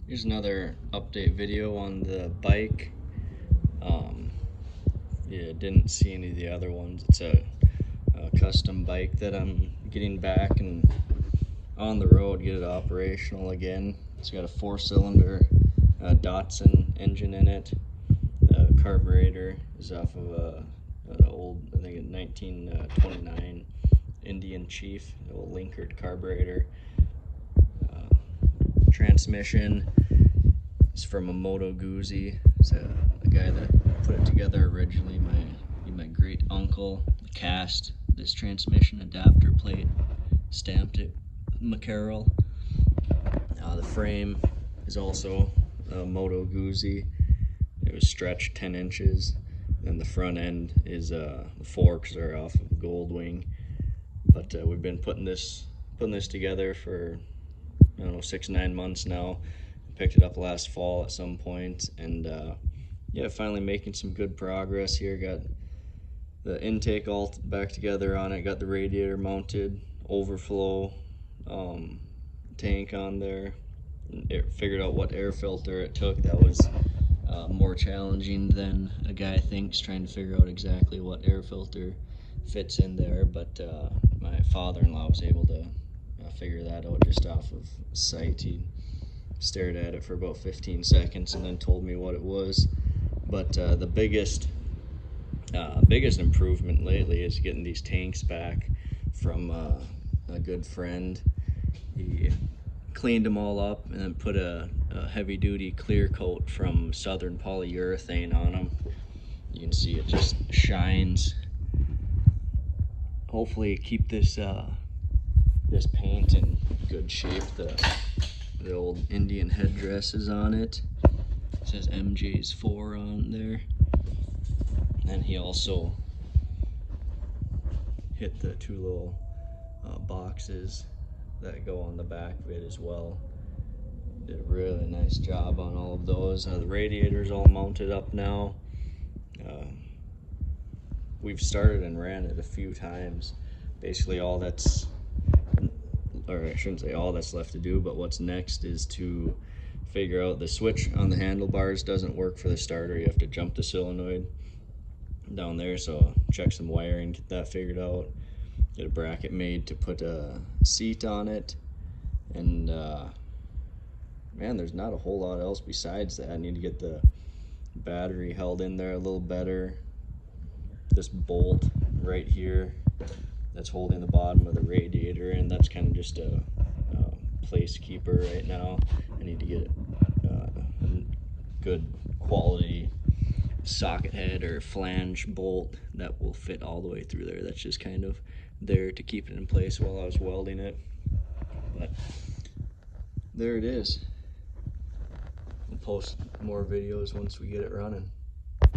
Here's another update video on the bike. Yeah, didn't see any of the other ones. It's a custom bike that I'm getting back and on the road, get it operational again. It's got a 4-cylinder Datsun engine in it. The carburetor is off of an old, I think, a 1929 Indian Chief, the old Linkard carburetor. Transmission is from a Motorcyle. It's the guy that put it together originally, my great uncle, cast this transmission adapter plate, stamped it Motorcyle. The frame is also a Motorcyle. It was stretched 10 inches. Then the front end is the forks are off of a Goldwing. But we've been putting this together for, I don't know, 6-9 months now. Picked it up last fall at some point, and yeah, finally making some good progress here. Got the intake all back together on it, got the radiator mounted, overflow tank on there. Figured out what air filter it took. That was more challenging than a guy thinks, trying to figure out exactly what air filter fits in there, but my father-in-law was able to figure that out just off of sight. He stared at it for about 15 seconds and then told me what it was. But the biggest improvement lately is getting these tanks back from a good friend. He cleaned them all up and then put a heavy-duty clear coat from Southern Polyurethane on them. You can see it just shines. Hopefully keep this this paint in good shape. The old Indian headdress is on it. It says MJ's 4 on there. And he also hit the 2 little boxes that go on the back of it as well. Did a really nice job on all of those. The radiator's all mounted up now. We've started and ran it a few times. Basically all that's, or I shouldn't say all that's left to do, but what's next is to figure out the switch on the handlebars doesn't work for the starter. You have to jump the solenoid down there, so check some wiring, get that figured out, get a bracket made to put a seat on it, and man, there's not a whole lot else besides that. I need to get the battery held in there a little better. This bolt right here that's holding the bottom of the radiator, and that's kind of just a place keeper right now. I need to get a good quality socket head or flange bolt that will fit all the way through there. That's just kind of there to keep it in place while I was welding it. But there it is. We'll post more videos once we get it running.